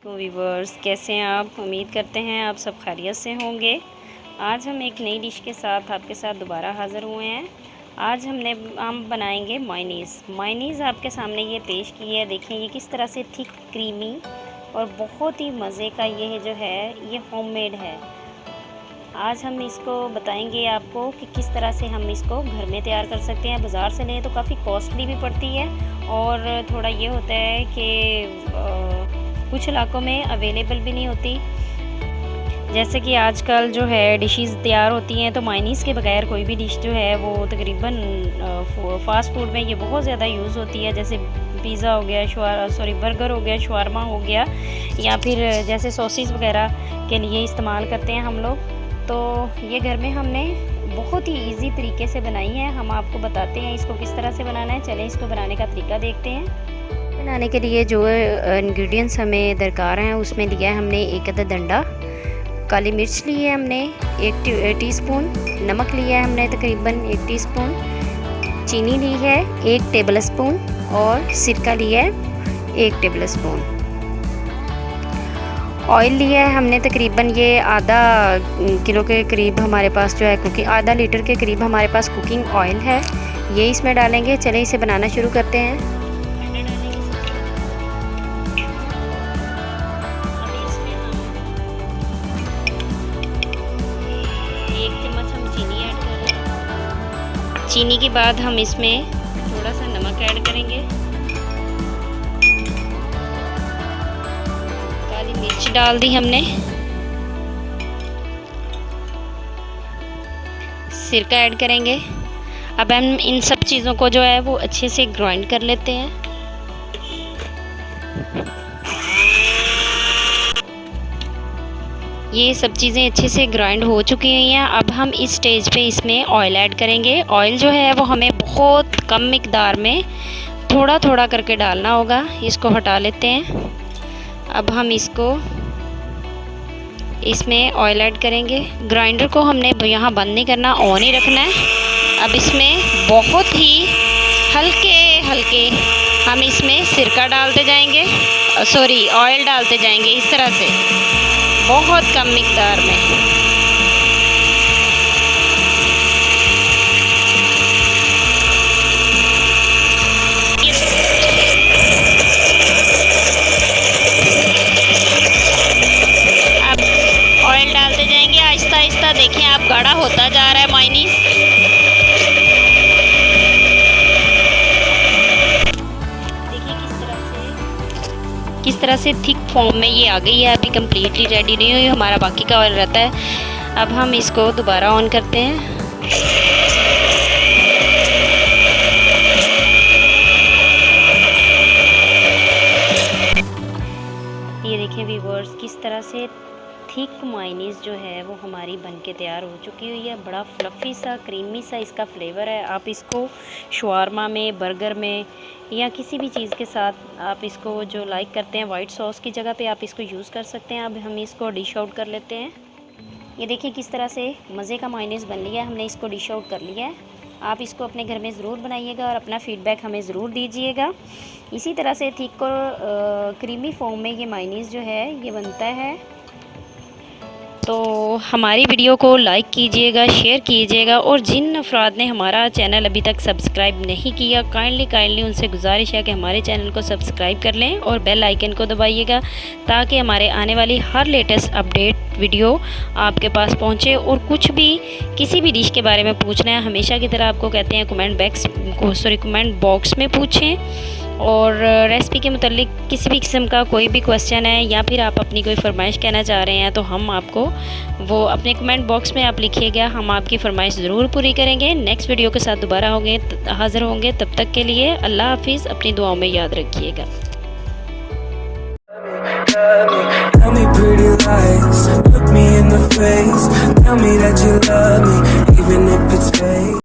तो व्यूवर्स, कैसे हैं आप? उम्मीद करते हैं आप सब खैरियत से होंगे। आज हम एक नई डिश के साथ आपके साथ दोबारा हाज़िर हुए हैं। आज हम बनाएंगे मायनीज़ आपके सामने ये पेश की है। देखिए ये किस तरह से थिक क्रीमी और बहुत ही मज़े का ये जो है ये होममेड है। आज हम इसको बताएंगे आपको कि किस तरह से हम इसको घर में तैयार कर सकते हैं। बाज़ार से लें तो काफ़ी कॉस्टली भी पड़ती है और थोड़ा ये होता है कि कुछ इलाकों में अवेलेबल भी नहीं होती। जैसे कि आजकल जो है डिशेस तैयार होती हैं तो मायनीज़ के बगैर कोई भी डिश जो है वो तकरीबन फ़ास्ट फूड में ये बहुत ज़्यादा यूज़ होती है। जैसे पिज़्ज़ा हो गया, बर्गर हो गया, शवारमा हो गया, या फिर जैसे सॉसेस वगैरह के लिए इस्तेमाल करते हैं हम लोग। तो ये घर में हमने बहुत ही इजी तरीके से बनाई है। हम आपको बताते हैं इसको किस तरह से बनाना है। चलें इसको बनाने का तरीका देखते हैं। बनाने के लिए जो इंग्रेडिएंट्स हमें दरकार हैं उसमें लिया है हमने एक अदद अंडा, काली मिर्च ली है हमने 1 टीस्पून, नमक लिया है हमने तकरीबन 1 टीस्पून, चीनी ली है 1 टेबल स्पून और सिरका लिया है 1 टेबल स्पून। ऑयल लिया है हमने तकरीबन ये आधा किलो के करीब हमारे पास जो है आधा लीटर के करीब हमारे पास कुकिंग ऑयल है, ये इसमें डालेंगे। चलें इसे बनाना शुरू करते हैं। चीनी के बाद हम इसमें थोड़ा सा नमक ऐड करेंगे, काली मिर्च डाल दी हमने, सिरका ऐड करेंगे। अब हम इन सब चीज़ों को जो है वो अच्छे से ग्राइंड कर लेते हैं। ये सब चीज़ें अच्छे से ग्राइंड हो चुकी हुई हैं। अब हम इस स्टेज पे इसमें ऑयल ऐड करेंगे। ऑयल जो है वो हमें बहुत कम मिकदार में थोड़ा थोड़ा करके डालना होगा। इसको हटा लेते हैं। अब हम इसमें ऑयल ऐड करेंगे। ग्राइंडर को हमने यहाँ बंद नहीं करना, ऑन ही रखना है। अब इसमें बहुत ही हल्के हल्के हम इसमें सिरका डालते जाएंगे, ऑयल डालते जाएंगे इस तरह से, बहुत कम मिकदार में। अब ऑयल डालते जाएंगे आहिस्ता आहिस्ता। देखें आप गाढ़ा होता जा रहा है मायनीज़। किस तरह से थिक फॉर्म में ये आ गई है। अभी कम्प्लीटली रेडी नहीं हुई, हमारा बाकी का ऑयल रहता है। अब हम इसको दोबारा ऑन करते हैं। ये देखें व्यूअर्स, किस तरह से थिक मायनीज़ जो है वो हमारी बनके तैयार हो चुकी हुई है। बड़ा फ्लफ़ी सा क्रीमी सा इसका फ्लेवर है। आप इसको शवारमा में, बर्गर में या किसी भी चीज़ के साथ आप इसको जो लाइक करते हैं वाइट सॉस की जगह पे आप इसको यूज़ कर सकते हैं। अब हम इसको डिश आउट कर लेते हैं। ये देखिए किस तरह से मज़े का मायनीज़ बन लिया है। हमने इसको डिश आउट कर लिया है। आप इसको अपने घर में ज़रूर बनाइएगा और अपना फ़ीडबैक हमें ज़रूर दीजिएगा। इसी तरह से थिक और क्रीमी फॉर्म में ये मायनीज़ जो है ये बनता है। तो हमारी वीडियो को लाइक कीजिएगा, शेयर कीजिएगा, और जिन अफराद ने हमारा चैनल अभी तक सब्सक्राइब नहीं किया काइंडली उनसे गुजारिश है कि हमारे चैनल को सब्सक्राइब कर लें और बेल आइकन को दबाइएगा ताकि हमारे आने वाली हर लेटेस्ट अपडेट वीडियो आपके पास पहुंचे। और कुछ भी किसी भी डिश के बारे में पूछना है हमेशा की तरह आपको कहते हैं कमेंट बॉक्स में पूछें। और रेसिपी के मुतालिक किसी भी किस्म का कोई भी क्वेश्चन है या फिर आप अपनी कोई फरमाइश कहना चाह रहे हैं तो हम आपको वो अपने कमेंट बॉक्स में आप लिखिएगा, हम आपकी फरमाइश ज़रूर पूरी करेंगे। नेक्स्ट वीडियो के साथ दोबारा हाज़िर होंगे। तब तक के लिए अल्लाह हाफिज़। अपनी दुआओं में याद रखिएगा। Tell me pretty lies, look me in the face, tell me that you love me, even if it's fake.